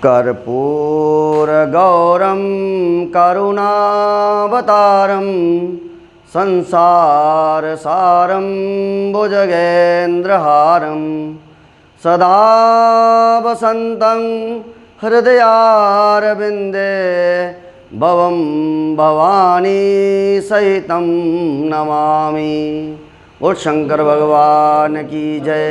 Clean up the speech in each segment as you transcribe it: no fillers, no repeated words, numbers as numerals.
कर्पूरगौरं करुणावतारं संसारसारं भुजगेन्द्रहारं सदा वसन्तं हृदयारविन्दे भवं भवानी सहितं नमामि। और शंकर भगवान की जय।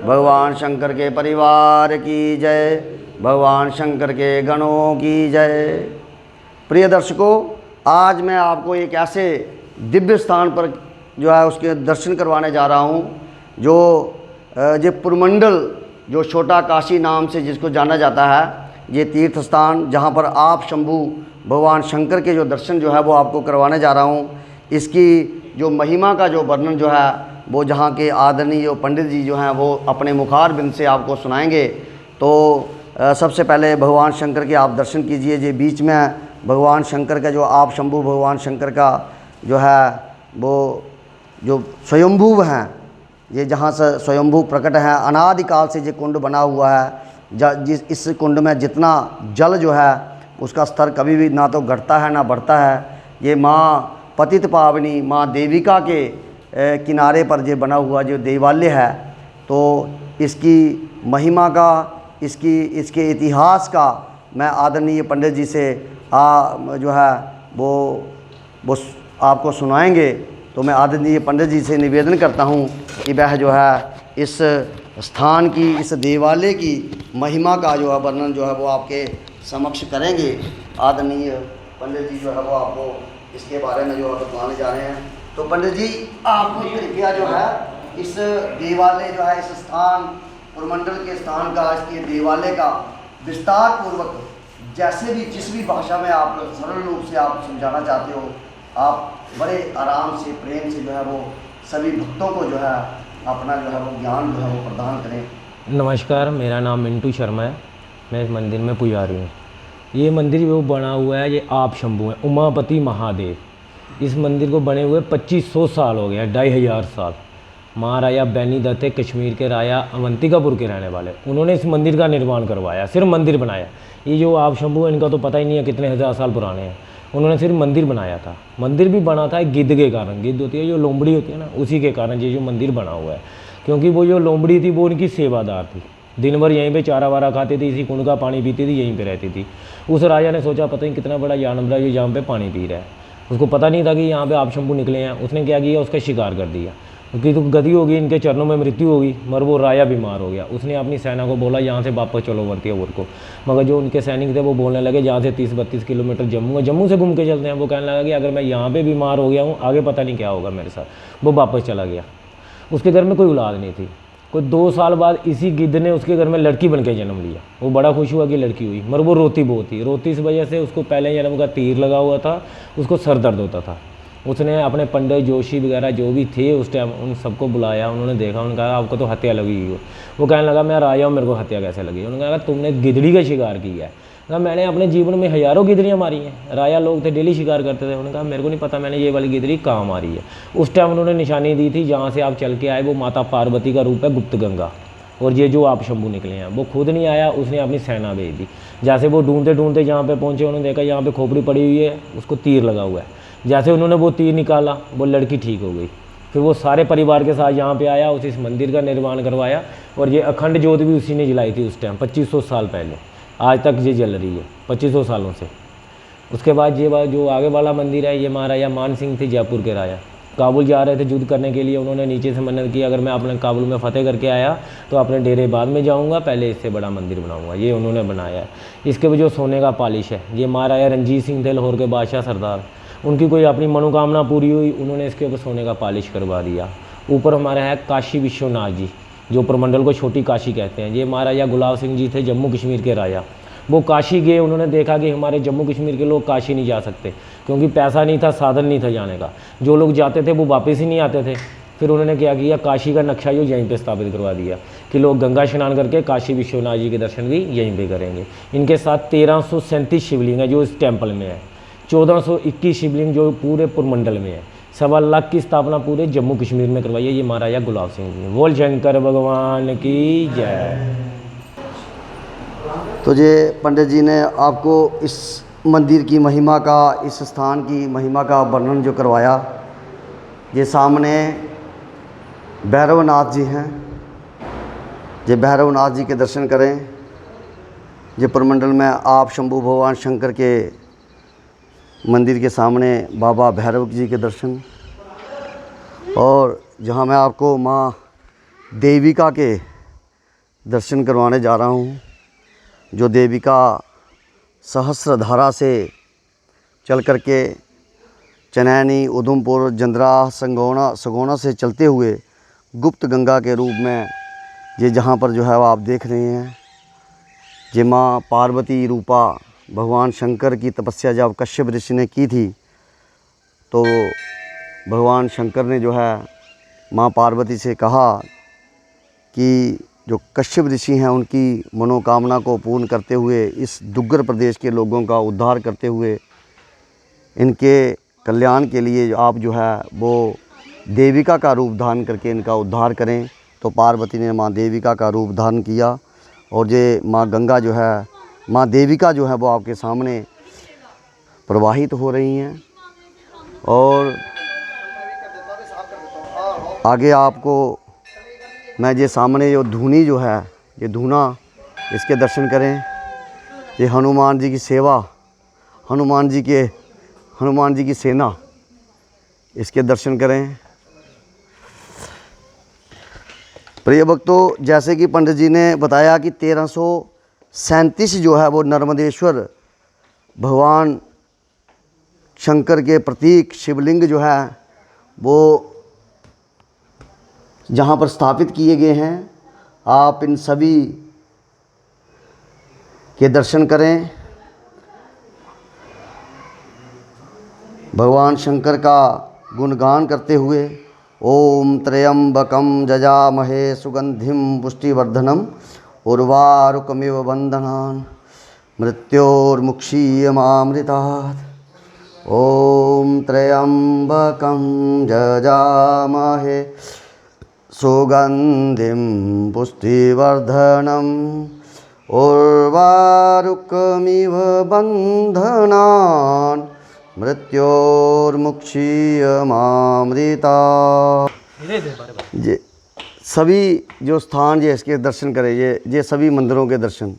भगवान शंकर के परिवार की जय। भगवान शंकर के गणों की जय। प्रिय दर्शकों, आज मैं आपको एक ऐसे दिव्य स्थान पर जो है उसके दर्शन करवाने जा रहा हूँ जो पुरमंडल, जो छोटा काशी नाम से जिसको जाना जाता है, ये तीर्थ स्थान जहाँ पर आप शंभू भगवान शंकर के जो दर्शन जो है वो आपको करवाने जा रहा हूँ। इसकी जो महिमा का जो वर्णन जो है वो जहाँ के आदरणीय जो पंडित जी जो हैं वो अपने मुखार बिंद से आपको सुनाएंगे। तो सबसे पहले भगवान शंकर के आप दर्शन कीजिए। ये बीच में भगवान शंकर का जो आप शंभू भगवान शंकर का जो है वो जो स्वयंभू हैं, ये जहाँ से स्वयंभू प्रकट है, अनादिकाल से ये कुंड बना हुआ है। इस कुंड में जितना जल जो है उसका स्तर कभी भी ना तो घटता है ना बढ़ता है। ये माँ पतित पावनी माँ देविका के किनारे पर ये बना हुआ जो देवालय है, तो इसकी महिमा का, इसके इतिहास का मैं आदरणीय पंडित जी से जो है वो आपको सुनाएंगे। तो मैं आदरणीय पंडित जी से निवेदन करता हूँ कि वह जो है इस स्थान की, इस देवालय की महिमा का जो है वर्णन जो है वो आपके समक्ष करेंगे। आदरणीय पंडित जी जो है वो आपको इसके बारे में जो है बताने जा रहे हैं। तो पंडित जी, आपको कृपया जो है इस देवालय जो है, इस स्थान पुरमंडल के स्थान का, इसके देवालय का विस्तार पूर्वक जैसे भी जिस भी भाषा में आप सरल रूप से आप समझाना चाहते हो, आप बड़े आराम से प्रेम से जो है वो सभी भक्तों को जो है अपना जो है वो ज्ञान जो है वो प्रदान करें। नमस्कार, मेरा नाम मिंटू शर्मा है। मैं इस मंदिर में पुजारी हूँ। ये मंदिर वो बना हुआ है, ये आप शंभू है, उमापति महादेव। इस मंदिर को बने हुए 2500 साल हो गए हैं, 2500 साल। महाराजा बैनी दत्त कश्मीर के राजा अवंतिकापुर के रहने वाले, उन्होंने इस मंदिर का निर्माण करवाया, सिर्फ मंदिर बनाया। ये जो आप शंभू है इनका तो पता ही नहीं है कितने हज़ार साल पुराने हैं। उन्होंने सिर्फ मंदिर बनाया था। मंदिर भी बना था गिद्ध के कारण, गिद्ध होती है जो लोमड़ी होती है ना, उसी के कारण ये जो मंदिर बना हुआ है। क्योंकि वो जो लोमड़ी थी वो उनकी सेवादार थी, दिन भर यहीं पे चारा वारा खाती थी, इसी कुंड का पानी पीती थी, यहीं पे रहती थी। उस राजा ने सोचा पता नहीं कितना बड़ा जानवर है जो यहाँ पे पानी पी रहा है। उसको पता नहीं था कि यहाँ पे आप शंभू निकले हैं। उसने क्या किया, उसका शिकार कर दिया। उसकी तो गति होगी, इनके चरणों में मृत्यु होगी, मगर वो राजा बीमार हो गया। उसने अपनी सेना को बोला यहाँ से वापस चलो वर्तियापुर को। मगर जो उनके सैनिक थे वो बोलने लगे यहाँ से 30-32 किलोमीटर जम्मू है, जम्मू से घूम के चलते हैं। वो कहने लगा कि अगर मैं यहाँ पे बीमार हो गया हूँ, आगे पता नहीं क्या होगा मेरे साथ। वो वापस चला गया। उसके घर में कोई औलाद नहीं थी। कोई 2 साल बाद इसी गिद्ध ने उसके घर में लड़की बन के जन्म लिया। वो बड़ा खुश हुआ कि लड़की हुई, मगर वो रोती बहुत थी। रोती इस वजह से उसको पहले जन्म का तीर लगा हुआ था, उसको सर दर्द होता था। उसने अपने पंडित जोशी वगैरह जो भी थे उस टाइम उन सबको बुलाया। उन्होंने देखा, उन्होंने कहा आपको तो हत्या लगी हुई हो। वो कहने लगा मैं राजा हूँ, मेरे को हत्या कैसे लगी। उन्होंने कहा तुमने गिदड़ी का शिकार किया है। कहा मैंने अपने जीवन में हज़ारों गिदड़ियाँ मारी हैं। राजा लोग थे, डेली शिकार करते थे। उन्होंने कहा मेरे को नहीं पता मैंने ये वाली गिदड़ी कहाँ मारी है। उस टाइम उन्होंने निशानी दी थी, जहाँ से आप चल के आए वो माता पार्वती का रूप है गुप्त गंगा। और ये जो आप शंभू निकले हैं, वो खुद नहीं आया, उसने अपनी सेना भेज दी। जैसे वो ढूंढते ढूंढते जहाँ पे पहुँचे, उन्होंने देखा यहाँ पे खोपड़ी पड़ी हुई है, उसको तीर लगा हुआ है। जैसे उन्होंने वो तीर निकाला, वो लड़की ठीक हो गई। फिर वो सारे परिवार के साथ यहाँ पे आया, उस इस मंदिर का निर्माण करवाया। और ये अखंड ज्योत भी उसी ने जलाई थी उस टाइम, 2500 साल पहले। आज तक ये जल रही है 2500 सालों से। उसके बाद ये जो आगे वाला मंदिर है, ये महाराजा मान सिंह थे, जयपुर के राजा। काबुल जा रहे थे युद्ध करने के लिए। उन्होंने नीचे से मन्नत की अगर मैं अपने काबुल में फतेह करके आया तो अपने डेरे बाद में जाऊंगा, पहले इससे बड़ा मंदिर बनाऊंगा। ये उन्होंने बनाया है। इसके जो सोने का पॉलिश है, ये महाराजा रंजीत सिंह थे, लाहौर के बादशाह सरदार। उनकी कोई अपनी मनोकामना पूरी हुई, उन्होंने इसके ऊपर सोने का पॉलिश करवा दिया। ऊपर हमारे है काशी विश्वनाथ जी, जो प्रमंडल को छोटी काशी कहते हैं। ये महाराजा गुलाब सिंह जी थे, जम्मू कश्मीर के राजा। वो काशी गए, उन्होंने देखा कि हमारे जम्मू कश्मीर के लोग काशी नहीं जा सकते, क्योंकि पैसा नहीं था, साधन नहीं था जाने का। जो लोग जाते थे वो वापस ही नहीं आते थे। फिर उन्होंने क्या किया, काशी का नक्शा जो यहीं पे स्थापित करवा दिया कि लोग गंगा स्नान करके काशी विश्वनाथ जी के दर्शन भी यहीं पे करेंगे। इनके साथ 1337 शिवलिंग है जो इस टेम्पल में है, 1421 शिवलिंग जो पूरे पुरमंडल में है। 1.25 लाख की स्थापना पूरे जम्मू कश्मीर में करवाई है ये महाराजा गुलाब सिंह जी। बोल शंकर भगवान की जय। तो ये पंडित जी ने आपको इस मंदिर की महिमा का, इस स्थान की महिमा का वर्णन जो करवाया, ये सामने भैरवनाथ जी हैं। ये भैरवनाथ जी के दर्शन करें। ये प्रमंडल में आप शंभू भगवान शंकर के मंदिर के सामने बाबा भैरव जी के दर्शन, और जहाँ मैं आपको माँ देविका के दर्शन करवाने जा रहा हूँ, जो देविका सहस्रधारा से चल कर के चनैनी, उधमपुर, जंद्रा, सगोना से चलते हुए गुप्त गंगा के रूप में ये जहाँ पर जो है वो आप देख रहे हैं, ये माँ पार्वती रूपा भगवान शंकर की तपस्या जब कश्यप ऋषि ने की थी, तो भगवान शंकर ने जो है माँ पार्वती से कहा कि जो कश्यप ऋषि हैं उनकी मनोकामना को पूर्ण करते हुए, इस डुग्गर प्रदेश के लोगों का उद्धार करते हुए, इनके कल्याण के लिए आप जो है वो देविका का रूप धारण करके इनका उद्धार करें। तो पार्वती ने माँ देविका का रूप धारण किया, और ये माँ गंगा जो है, माँ देविका जो है वो आपके सामने प्रवाहित हो रही हैं। और आगे आपको मैं ये सामने जो धूनी जो है, ये धूना, इसके दर्शन करें। ये हनुमान जी की सेवा, हनुमान जी की सेना, इसके दर्शन करें। प्रिय भक्तों, जैसे कि पंडित जी ने बताया कि 1337 जो है वो नर्मदेश्वर भगवान शंकर के प्रतीक शिवलिंग जो है वो जहाँ पर स्थापित किए गए हैं, आप इन सभी के दर्शन करें। भगवान शंकर का गुणगान करते हुए, ओम त्र्यंबकम जजामहे सुगंधिम पुष्टिवर्धनम उर्वारुकमिव बंधनान् मृत्योर्मुक्षीयमामृतात्। ओम त्र्यंबकम जजामहे सुगंधिम पुष्टिवर्धनम उर्वारुकमिव बंधनान् मृत्योर्मुक्षीयमामृतात्। ये सभी जो स्थान ये इसके दर्शन करें, ये सभी मंदिरों के दर्शन,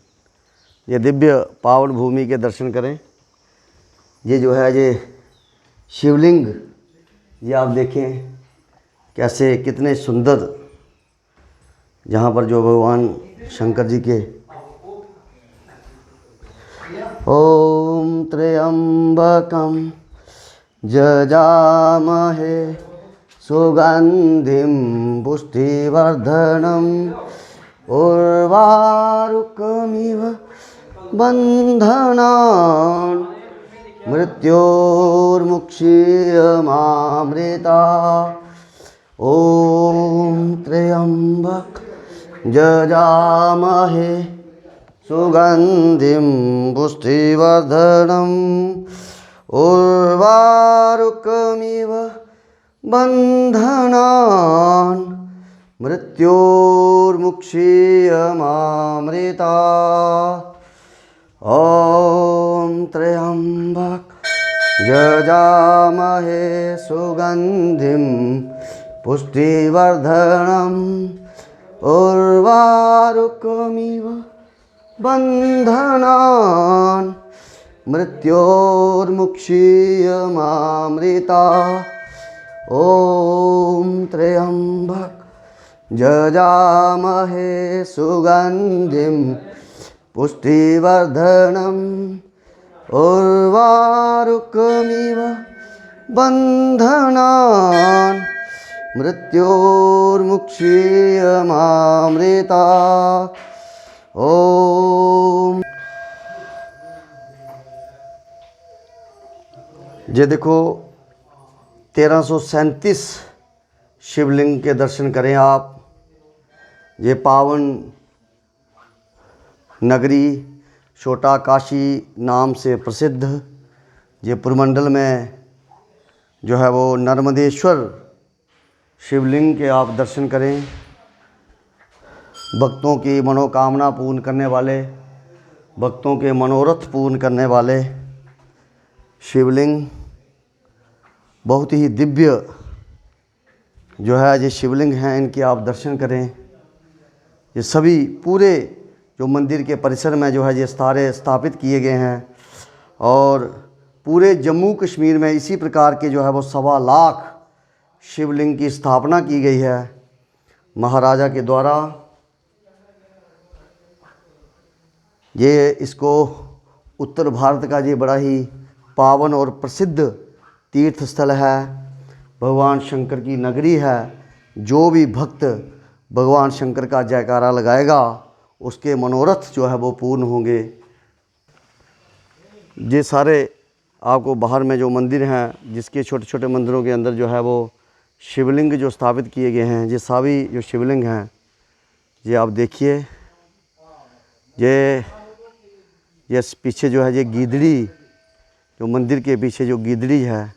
ये दिव्य पावन भूमि के दर्शन करें। ये जो है ये शिवलिंग, ये आप देखें कैसे, कितने सुंदर, जहाँ पर जो भगवान शंकर जी के ओम त्र्यंबकम जजामहे सुगंधिम पुष्टिवर्धनम उर्वारुकमिव बंधनान् मृत्योर्मुक्षीयमामृतात्। ओम त्र्यंबक जजामहे सुगंधिम पुष्टिवर्धनम उर्वारुकमिव बंधनान् मृत्योर्मुक्षीयमामृतात्। ओम त्र्यंबक जजामहे सुगंधिम पुष्टिवर्धनम उर्वारुकमिव बंधनान् मृत्योर्मुक्षीयमामृतात्। ओम त्र्यंबक जजामहे सुगंधिम पुष्टिवर्धनम उर्वारुकमिव बंधनान् मृत्योर्मुक्षीयमामृतात्। ओम। ये देखो 1337 शिवलिंग के दर्शन करें आप। ये पावन नगरी छोटा काशी नाम से प्रसिद्ध, ये पुरमंडल में जो है वो नर्मदेश्वर शिवलिंग के आप दर्शन करें। भक्तों की मनोकामना पूर्ण करने वाले भक्तों के मनोरथ पूर्ण करने वाले शिवलिंग, बहुत ही दिव्य जो है ये शिवलिंग हैं, इनके आप दर्शन करें। ये सभी पूरे जो मंदिर के परिसर में जो है ये सारे स्थापित किए गए हैं और पूरे जम्मू कश्मीर में इसी प्रकार के जो है वो 1.25 लाख शिवलिंग की स्थापना की गई है महाराजा के द्वारा। ये इसको उत्तर भारत का ये बड़ा ही पावन और प्रसिद्ध तीर्थ स्थल है, भगवान शंकर की नगरी है। जो भी भक्त भगवान शंकर का जयकारा लगाएगा उसके मनोरथ जो है वो पूर्ण होंगे। ये सारे आपको बाहर में जो मंदिर हैं, जिसके छोटे छोटे मंदिरों के अंदर जो है वो शिवलिंग जो स्थापित किए गए हैं, ये सभी जो शिवलिंग हैं ये आप देखिए। ये पीछे जो है ये गीदड़ी, जो मंदिर के पीछे जो गीदड़ी है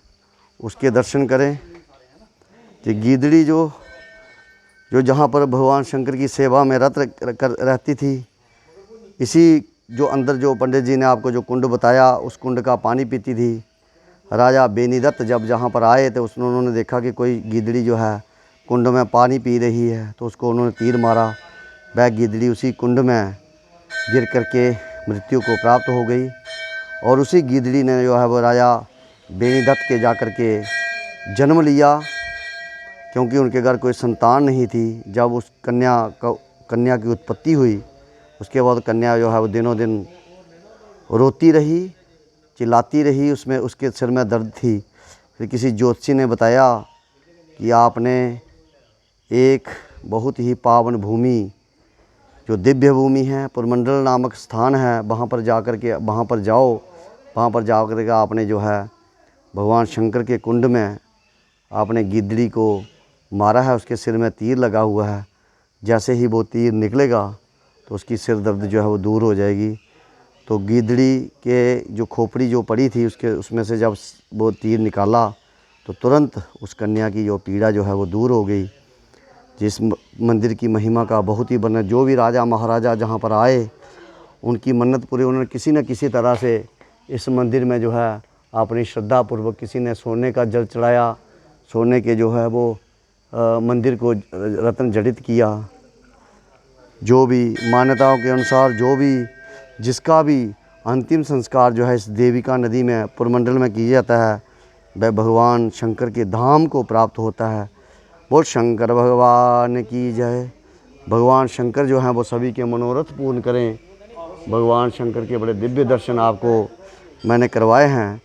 उसके दर्शन करें। ये गीदड़ी जो जहाँ पर भगवान शंकर की सेवा में रत रहती थी, इसी जो अंदर जो पंडित जी ने आपको जो कुंड बताया उस कुंड का पानी पीती थी। राजा बेनीदत्त जब जहाँ पर आए तो उन्होंने देखा कि कोई गीदड़ी जो है कुंड में पानी पी रही है, तो उसको उन्होंने तीर मारा। वह गीदड़ी उसी कुंड में गिर करके मृत्यु को प्राप्त हो गई और उसी गीदड़ी ने जो है वो राजा बेनीदत्त के जा कर के जन्म लिया, क्योंकि उनके घर कोई संतान नहीं थी। जब उस कन्या की उत्पत्ति हुई, उसके बाद कन्या जो है वो दिनों दिन रोती रही, चिल्लाती रही, उसमें उसके सिर में दर्द थी। फिर किसी ज्योतिषी ने बताया कि आपने एक बहुत ही पावन भूमि, जो दिव्य भूमि है, पुरमंडल नामक स्थान है, वहाँ पर जा कर के आपने जो है भगवान शंकर के कुंड में आपने गिद्दड़ी को मारा है, उसके सिर में तीर लगा हुआ है। जैसे ही वो तीर निकलेगा तो उसकी सिर दर्द जो है वो दूर हो जाएगी। तो गिद्दड़ी के जो खोपड़ी जो पड़ी थी उसमें से जब वो तीर निकाला तो तुरंत उस कन्या की जो पीड़ा जो है वो दूर हो गई। जिस मंदिर की महिमा का बहुत ही वर्णन, जो भी राजा महाराजा जहाँ पर आए उनकी मन्नत पूरी, उन्होंने किसी न किसी तरह से इस मंदिर में जो है अपनी श्रद्धापूर्वक, किसी ने सोने का जल चढ़ाया, सोने के जो है वो मंदिर को रत्न जड़ित किया। जो भी मान्यताओं के अनुसार जिसका भी अंतिम संस्कार जो है इस देविका नदी में पुरमंडल में किया जाता है, वह भगवान शंकर के धाम को प्राप्त होता है। बोल शंकर भगवान की जय। भगवान शंकर जो हैं वो सभी के मनोरथ पूर्ण करें। भगवान शंकर के बड़े दिव्य दर्शन आपको मैंने करवाए हैं।